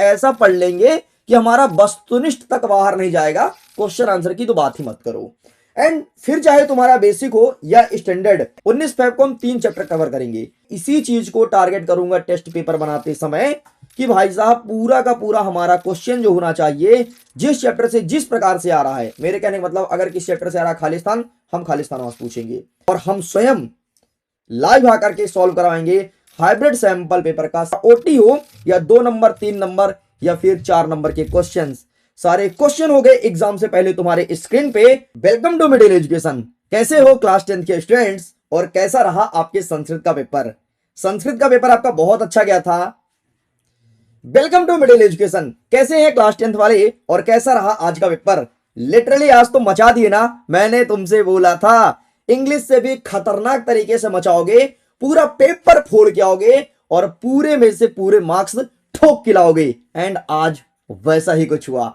ऐसा पढ़ लेंगे कि हमारा वस्तुनिष्ठ तक बाहर नहीं जाएगा। क्वेश्चन आंसर की तो बात ही मत करो। एंड फिर चाहे तुम्हारा बेसिक हो या स्टैंडर्ड, 19 फेब को हम 3 चैप्टर कवर करेंगे। इसी चीज को टारगेट करूंगा टेस्ट पेपर बनाते समय कि भाई साहब पूरा का पूरा हमारा क्वेश्चन जो होना चाहिए जिस चैप्टर से जिस प्रकार से आ रहा है, मेरे कहने का मतलब अगर किस चैप्टर से आ रहा है खालिस्तान, हम खालिस्तान पूछेंगे और हम स्वयं लाइव आकर के सॉल्व करवाएंगे हाइब्रिड सैंपल पेपर का। ओटी हो या 2 नंबर 3 नंबर या फिर 4 नंबर के क्वेश्चंस, सारे क्वेश्चन हो गए एग्जाम से पहले तुम्हारे स्क्रीन पे। Welcome to middle education. कैसे हो क्लास 10 के स्टूडेंट्स और कैसा रहा आपके संस्कृत का पेपर? संस्कृत का पेपर आपका बहुत अच्छा गया था। Welcome to middle education. कैसे हैं क्लास 10 वाले और कैसा रहा आज का पेपर? लिटरली आज तो मचा दिए ना। मैंने तुमसे बोला था इंग्लिश से भी खतरनाक तरीके से मचाओगे, पूरा पेपर फोड़ के आओगे और पूरे में से पूरे मार्क्स ठोक के लाओगे। एंड आज वैसा ही कुछ हुआ।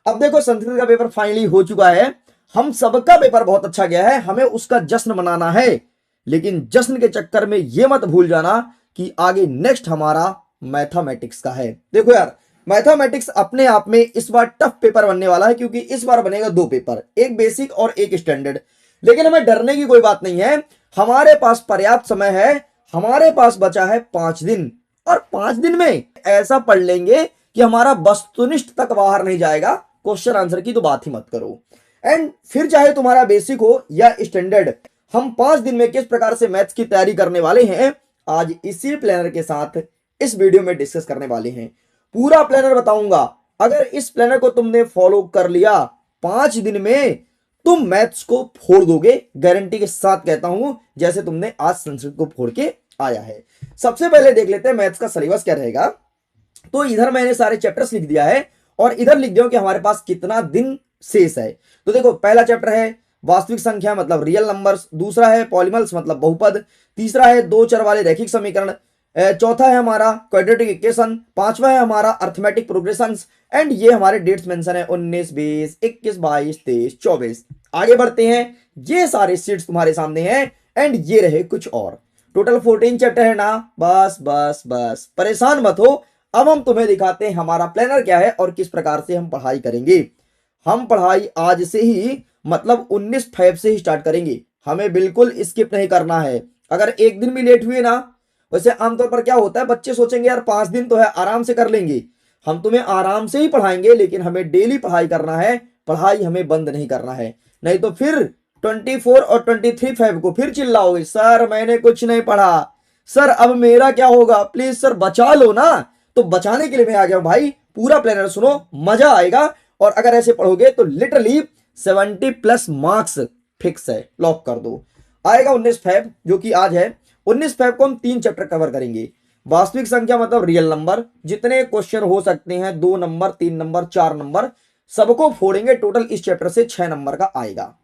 अब देखो संस्कृत का पेपर फाइनली हो चुका है। हम सबका पेपर बहुत अच्छा गया है, हमें उसका जश्न मनाना है। लेकिन जश्न के चक्कर में यह मत भूल जाना कि आगे नेक्स्ट हमारा मैथमेटिक्स का है। देखो यार, मैथमेटिक्स अपने आप में इस बार टफ पेपर बनने वाला है, क्योंकि इस बार बनेगा 2 पेपर, एक बेसिक और एक स्टैंडर्ड। लेकिन हमें डरने की कोई बात नहीं है, हमारे पास पर्याप्त समय है। हमारे पास बचा है 5 दिन और 5 दिन में ऐसा पढ़ लेंगे कि हमारा वस्तुनिष्ठ तक बाहर नहीं जाएगा। क्वेश्चन आंसर की तो बात ही मत करो। एंड फिर चाहे तुम्हारा बेसिक हो या स्टैंडर्ड, हम 5 दिन में किस प्रकार से मैथ्स की तैयारी करने वाले हैं आज इसी प्लानर के साथ इस वीडियो में डिस्कस करने वाले हैं। पूरा प्लानर बताऊंगा। अगर इस प्लानर को तुमने फॉलो कर लिया 5 दिन में तुम मैथ्स को फोड़ दोगे, गारंटी के साथ कहता हूं, जैसे तुमने आज संस्कृत को फोड़ के आया है। सबसे पहले देख लेते हैं मैथ्स का सिलेबस क्या रहेगा। तो इधर मैंने सारे चैप्टर्स लिख दिया है और इधर लिख दिया कि हमारे पास कितना दिन शेष है। तो देखो पहला चैप्टर है वास्तविक संख्या मतलब रियल नंबर्स, दूसरा है पॉलीमल्स मतलब बहुपद, तीसरा है 2 चर वाले रैखिक समीकरण, चौथा है हमारा क्वाड्रेटिक इक्वेशन, पांचवा है हमारा अर्थमेटिक प्रोग्रेशंस। एंड ये हमारे डेट्स मेंशन है 19, 20, 21, 22, 23, 24। आगे बढ़ते हैं, ये सारे सीट्स तुम्हारे सामने हैं। एंड ये रहे कुछ और, टोटल 14 चैप्टर है ना। बस बस बस परेशान मत हो। अब हम तुम्हें दिखाते हैं हमारा प्लानर क्या है और किस प्रकार से हम पढ़ाई करेंगे। हम पढ़ाई आज से ही मतलब 19 फेब से ही स्टार्ट करेंगे। हमें बिल्कुल स्किप नहीं करना है। अगर एक दिन भी लेट हुए ना, वैसे आमतौर पर क्या होता है, बच्चे सोचेंगे यार 5 दिन तो है आराम से कर लेंगे। हम तुम्हें आराम से ही पढ़ाएंगे, लेकिन हमें डेली पढ़ाई करना है। पढ़ाई हमें बंद नहीं करना है, नहीं तो फिर 24 और 23 फेब को फिर चिल्लाओगे सर मैंने कुछ नहीं पढ़ा, सर अब मेरा क्या होगा, प्लीज सर बचा लो ना। तो बचाने के लिए मैं आ गया हूं भाई। पूरा प्लानर सुनो, मजा आएगा। और अगर ऐसे पढ़ोगे तो लिटरली 70+ मार्क्स फिक्स है, लॉक कर दो। आएगा 19 फेब जो कि आज है। 19 फेब को हम 3 चैप्टर कवर करेंगे। वास्तविक संख्या मतलब रियल नंबर, जितने क्वेश्चन हो सकते हैं 2 नंबर 3 नंबर 4 नंबर सबको फोड़ेंगे। टोटल इस चैप्टर से 6 नंबर का आएगा।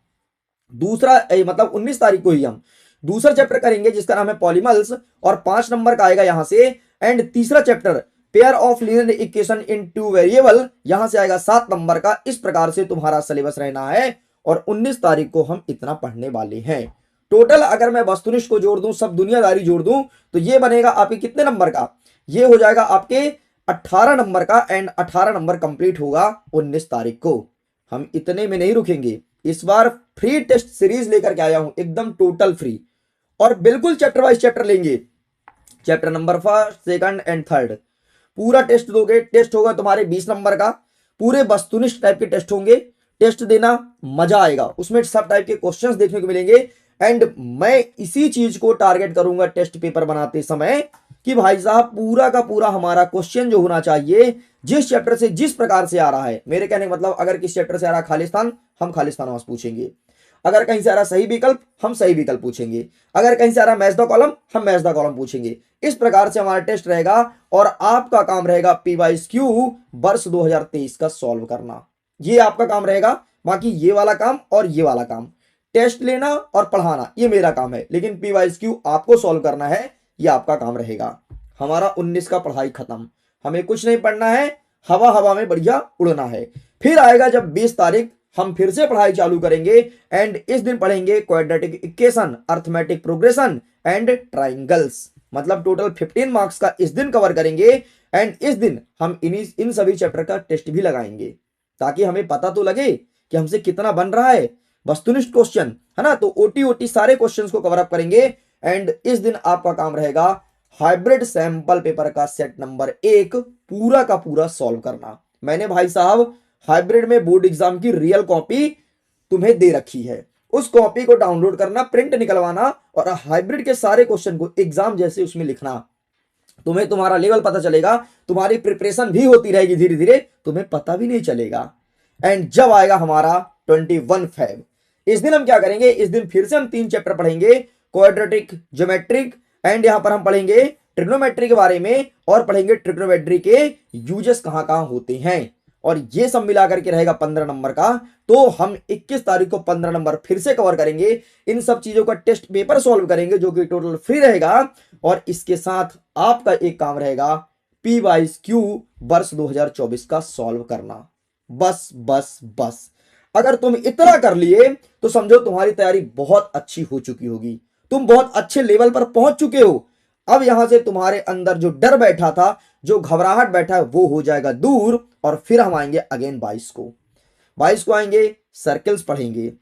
दूसरा मतलब 19 तारीख को ही हम दूसरा चैप्टर करेंगे जिसका नाम है पॉलीमल्स और 5 नंबर का आएगा यहां से। एंड तीसरा chapter pair of linear equation in 2 variable, यहां से आएगा 7 नंबर का। इस प्रकार से तुम्हारा सिलेबस रहना है और 19 तारीख को हम इतना पढ़ने वाले हैं। टोटल अगर मैं वस्तुनिष्ठ को जोड़ दूं, सब दुनियादारी जोड़ दूं, तो ये बनेगा आपके कितने नंबर का, ये हो जाएगा आपके 18 नंबर का। एंड 18 नंबर कंप्लीट होगा 19 तारीख को। हम इतने में नहीं रुकेंगे, इस बार फ्री टेस्ट सीरीज लेकर के आया हूं, एकदम टोटल फ्री। और बिल्कुल चैप्टर वाइज चैप्टर लेंगे, चैप्टर नंबर 1, 2 एंड 3 पूरा टेस्ट दोगे। टेस्ट होगा तुम्हारे 20 नंबर का, पूरे वस्तुनिष्ठ टाइप के टेस्ट होंगे। टेस्ट देना, मजा आएगा, उसमें सब टाइप के क्वेश्चंस देखने को मिलेंगे। एंड मैं इसी चीज को टारगेट करूंगा टेस्ट पेपर बनाते समय कि भाई साहब पूरा का पूरा हमारा क्वेश्चन जो होना चाहिए जिस चैप्टर से जिस प्रकार से आ रहा है, मेरे कहने का मतलब अगर किस चैप्टर से आ रहा खालिस्तान, हम खालिस्तान पूछेंगे। अगर कहीं से आ रहा सही विकल्प, हम सही विकल्प पूछेंगे। अगर कहीं से आ रहा मैच द कॉलम, हम मैच द कॉलम पूछेंगे। इस प्रकार से हमारा टेस्ट रहेगा और आपका काम रहेगा PYQ वर्ष 2023 का सॉल्व करना। ये आपका काम रहेगा। बाकी ये वाला काम और ये वाला काम, टेस्ट लेना और पढ़ाना, ये मेरा काम है। लेकिन PYQ आपको सॉल्व करना है, ये आपका काम रहेगा। हमारा 19 का पढ़ाई खत्म, हमें कुछ नहीं पढ़ना है, हवा हवा में बढ़िया उड़ना है। फिर आएगा जब 20 तारीख, हम फिर से पढ़ाई चालू करेंगे। एंड इस दिन पढ़ेंगे quadratic equation, arithmetic progression and triangles. मतलब टोटल 15 मार्क्स का इस दिन कवर करेंगे। एंड इस दिन हम इन सभी चैप्टर का टेस्ट भी लगाएंगे ताकि हमें पता तो लगे कि हमसे कितना बन रहा है वस्तुनिष्ठ क्वेश्चन, है ना। तो ओटी ओटी सारे क्वेश्चंस को कवर अप करेंगे। एंड इस दिन आपका काम रहेगा हाइब्रिड सैंपल पेपर का सेट नंबर 1 पूरा का पूरा सॉल्व करना। मैंने भाई साहब हाइब्रिड में बोर्ड एग्जाम की रियल कॉपी तुम्हें दे रखी है, उस कॉपी को डाउनलोड करना, प्रिंट निकलवाना और हाइब्रिड के सारे क्वेश्चन को एग्जाम जैसे उसमें लिखना। तुम्हें तुम्हारा लेवल पता चलेगा, तुम्हारी प्रिपरेशन भी होती रहेगी धीरे धीरे, तुम्हें पता भी नहीं चलेगा। एंड जब आएगा हमारा 21 फेब, इस दिन हम क्या करेंगे, इस दिन फिर से हम 3 चैप्टर पढ़ेंगे, क्वाड्रेटिक, ज्योमेट्रिक एंड यहां पर हम पढ़ेंगे ट्रिग्नोमेट्री के बारे में और पढ़ेंगे ट्रिग्नोमेट्री के यूजेस कहां कहां होते हैं। और ये सब मिलाकर के रहेगा 15 नंबर का। तो हम 21 तारीख को 15 नंबर फिर से कवर करेंगे, इन सब चीजों का टेस्ट पेपर सॉल्व करेंगे जो कि टोटल फ्री रहेगा। और इसके साथ आपका एक काम रहेगा P/Q वर्ष 2024 का सॉल्व करना। बस बस बस, अगर तुम इतना कर लिए तो समझो तुम्हारी तैयारी बहुत अच्छी हो चुकी होगी, तुम बहुत अच्छे लेवल पर पहुंच चुके हो। अब यहां से तुम्हारे अंदर जो डर बैठा था, जो घबराहट बैठा है, वो हो जाएगा दूर। और फिर हम आएंगे अगेन 22 को आएंगे, सर्कल्स पढ़ेंगे,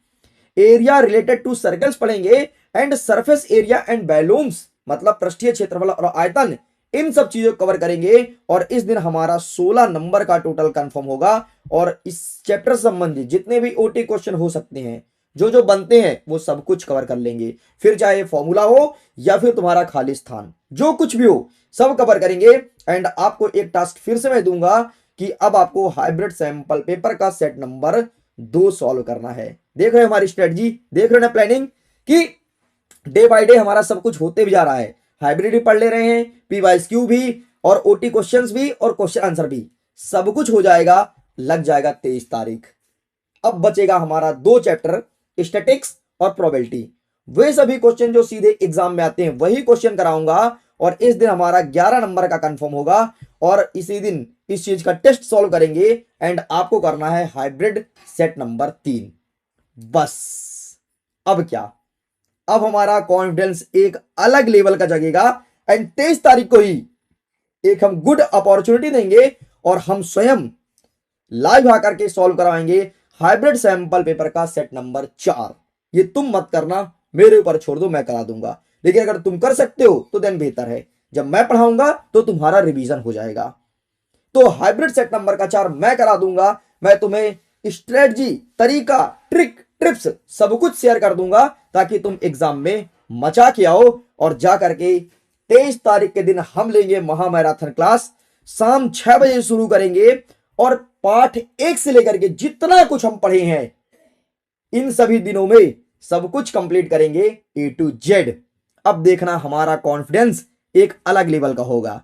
एरिया रिलेटेड टू सर्कल्स पढ़ेंगे and surface area and volumes, मतलब पृष्ठीय क्षेत्रफल और आयतन, इन सब चीजों को कवर करेंगे। और इस दिन हमारा 16 नंबर का टोटल कंफर्म होगा। और इस चैप्टर से संबंधित जितने भी ओटी क्वेश्चन हो सकते हैं, जो जो बनते हैं, वो सब कुछ कवर कर लेंगे। फिर चाहे फॉर्मूला हो या फिर तुम्हारा खाली स्थान, जो कुछ भी हो सब कवर करेंगे। एंड आपको एक टास्क फिर से मैं दूंगा कि अब आपको हाइब्रिड सैंपल पेपर का सेट नंबर 2 सॉल्व करना है। देख रहे हो हमारी स्ट्रेटजी, देख रहे हो ना प्लानिंग, कि डे बाय डे हमारा सब कुछ होते भी जा रहा है। हाइब्रिड भी पढ़ ले रहे हैं, P/Q भी और ओटी क्वेश्चंस भी और क्वेश्चन आंसर भी, सब कुछ हो जाएगा, लग जाएगा 23 तारीख। अब बचेगा हमारा 2 चैप्टर, स्टैटिक्स और प्रोबेबिलिटी। वे सभी क्वेश्चन जो सीधे एग्जाम में आते हैं वही क्वेश्चन कराऊंगा। और इस दिन हमारा 11 नंबर का कंफर्म होगा और इसी दिन इस चीज का टेस्ट सॉल्व करेंगे। एंड आपको करना है हाइब्रिड सेट नंबर 3। बस अब क्या, अब हमारा कॉन्फिडेंस एक अलग लेवल का जगेगा। एंड 23 तारीख को ही एक हम गुड अपॉर्चुनिटी देंगे और हम स्वयं लाइव आकर के सॉल्व करवाएंगे हाइब्रिड सैंपल पेपर का सेट नंबर 4। ये तुम मत करना, मेरे ऊपर छोड़ दो, मैं करा दूंगा। लेकिन अगर तुम कर सकते हो तो देन बेहतर है, जब मैं पढ़ाऊंगा तो तुम्हारा रिवीजन हो जाएगा। तो हाइब्रिड सेट नंबर का 4 मैं करा दूंगा। मैं तुम्हें स्ट्रेटजी, तरीका, ट्रिक, टिप्स सब कुछ शेयर कर दूंगा ताकि तुम एग्जाम में मचा के आओ। और जा करके 23 तारीख के दिन हम लेंगे महामैराथन क्लास, शाम 6 बजे शुरू करेंगे। और पाठ 1 से लेकर के जितना कुछ हम पढ़े हैं इन सभी दिनों में सब कुछ कंप्लीट करेंगे A to Z। अब देखना हमारा कॉन्फिडेंस एक अलग लेवल का होगा।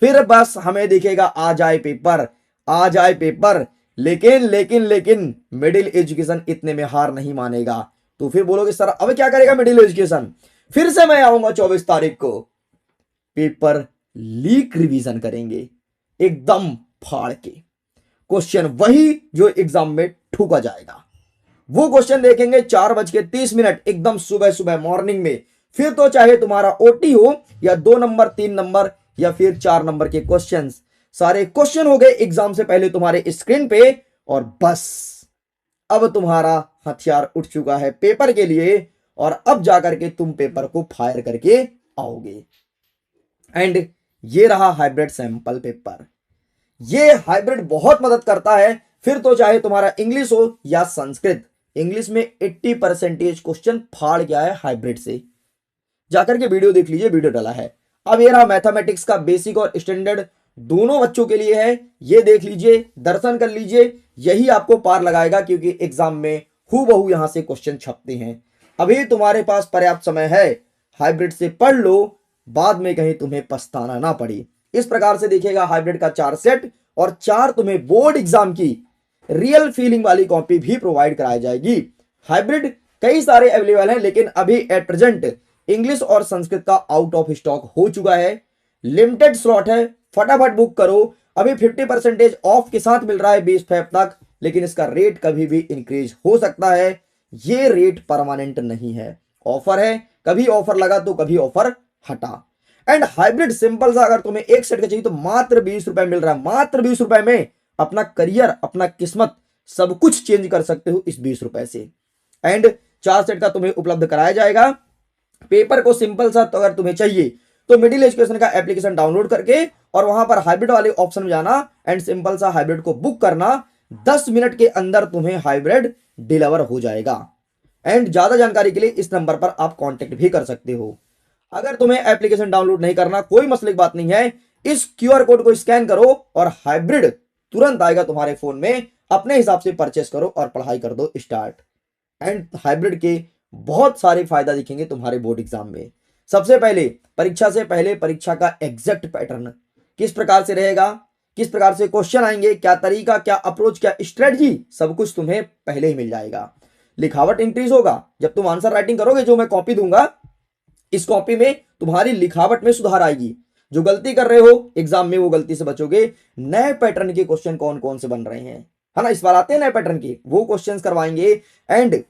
फिर बस हमें दिखेगा आ जाए पेपर, आ जाए पेपर। लेकिन लेकिन लेकिन मिडिल एजुकेशन इतने में हार नहीं मानेगा। तो फिर बोलोगे सर अब क्या करेगा मिडिल एजुकेशन, फिर से मैं आऊंगा 24 तारीख को, पेपर लीक रिवीजन करेंगे एकदम फाड़ के। क्वेश्चन वही जो एग्जाम में ठूका जाएगा, वो क्वेश्चन देखेंगे 4:30 एकदम सुबह सुबह मॉर्निंग में। फिर तो चाहे तुम्हारा ओटी हो या 2 नंबर, 3 नंबर या फिर 4 नंबर के क्वेश्चंस, सारे क्वेश्चन हो गए एग्जाम से पहले तुम्हारे स्क्रीन पे। और बस अब तुम्हारा हथियार उठ चुका है पेपर के लिए। और अब जाकर के तुम पेपर को फायर करके आओगे। एंड ये रहा हाइब्रिड सैंपल पेपर। ये हाइब्रिड बहुत मदद करता है। फिर तो चाहे तुम्हारा इंग्लिश हो या संस्कृत, इंग्लिश में 80% क्वेश्चन फाड़ गया है हाइब्रिड से। जाकर के वीडियो देख लीजिए, वीडियो डाला है। अब ये रहा मैथमेटिक्स का बेसिक और स्टैंडर्ड, दोनों बच्चों के लिए है। ये देख लीजिए, दर्शन कर लीजिए, यही आपको पार लगाएगा क्योंकि एग्जाम में हूबहू यहां से क्वेश्चन छपते हैं। अभी तुम्हारे पास पर्याप्त समय है, हाइब्रिड से पढ़ लो, बाद में कहीं तुम्हें पछताना ना पड़े। इस प्रकार से देखिएगा हाइब्रिड का 4 सेट और 4 तुम्हें बोर्ड एग्जाम की रियल फीलिंग वाली कॉपी भी प्रोवाइड कराई जाएगी। हाइब्रिड कई सारे अवेलेबल हैं, लेकिन अभी एट प्रेजेंट इंग्लिश और संस्कृत का आउट ऑफ स्टॉक हो चुका है। लिमिटेड स्लॉट है, फटाफट बुक करो। अभी 50% ऑफ के साथ मिल रहा है 20 फेब तक, लेकिन इसका रेट कभी भी इंक्रीज हो सकता है। ये रेट परमानेंट नहीं है, ऑफर है, कभी ऑफर लगा तो कभी ऑफर हटा। एंड हाइब्रिड सिंपल सा अगर तुम्हें एक सेट का चाहिए तो मात्र 20 रुपए मिल रहा है। मात्र 20 रुपए में अपना करियर, अपना किस्मत सब कुछ चेंज कर सकते हो इस 20 रुपए से। एंड 4 सेट का तुम्हें उपलब्ध कराया जाएगा। पेपर को सिंपल सा तो अगर तुम्हें चाहिए तो मिडिल एजुकेशन का एप्लीकेशन डाउनलोड करके और वहां पर हाइब्रिड वाले ऑप्शन में जाना एंड सिंपल सा हाइब्रिड को बुक करना। 10 मिनट के अंदर तुम्हें हाइब्रिड डिलीवर हो जाएगा। एंड ज्यादा जानकारी के लिए इस नंबर पर आप कांटेक्ट भी कर सकते हो। अगर तुम्हें एप्लीकेशन डाउनलोड नहीं करना, कोई मसले की बात नहीं है, इस क्यूआर कोड को स्कैन करो और हाइब्रिड तुरंत आएगा तुम्हारे फोन में, अपने हिसाब से परचेस करो और पढ़ाई कर दो स्टार्ट। एंड हाइब्रिड के बहुत सारे फायदा दिखेंगे तुम्हारे बोर्ड एग्जाम में। सबसे पहले परीक्षा से पहले परीक्षा का एग्जैक्ट पैटर्न किस प्रकार से रहेगा, किस प्रकार से क्वेश्चन आएंगे, क्या तरीका, क्या अप्रोच, क्या स्ट्रेटजी, सब कुछ तुम्हें पहले ही मिल जाएगा। लिखावट इंक्रीज होगा जब तुम आंसर राइटिंग करोगे। जो मैं कॉपी दूंगा इस कॉपी में तुम्हारी लिखावट में सुधार आएगी। जो गलती कर रहे हो एग्जाम में वो गलती से बचोगे। नए पैटर्न के क्वेश्चन कौन कौन से बन रहे हैं, है ना, इस बार आते हैं नए पैटर्न के, वो क्वेश्चंस करवाएंगे। एंड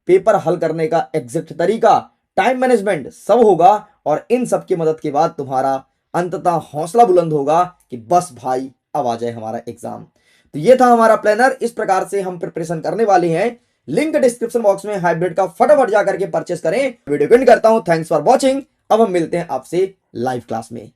पेपर हल करने का एग्जैक्ट तरीका, टाइम मैनेजमेंट सब होगा। और इन सब की मदद के बाद तुम्हारा अंततः हौसला बुलंद होगा कि बस भाई अब आ जाए हमारा एग्जाम। तो ये था हमारा प्लानर, इस प्रकार से हम प्रिपरेशन करने वाले हैं। लिंक डिस्क्रिप्शन बॉक्स में हाइब्रिड का फटाफट जाकर के परचेस करें। वीडियो एंड करता हूं। Thanks for watching. अब हम मिलते हैं आपसे लाइव क्लास में।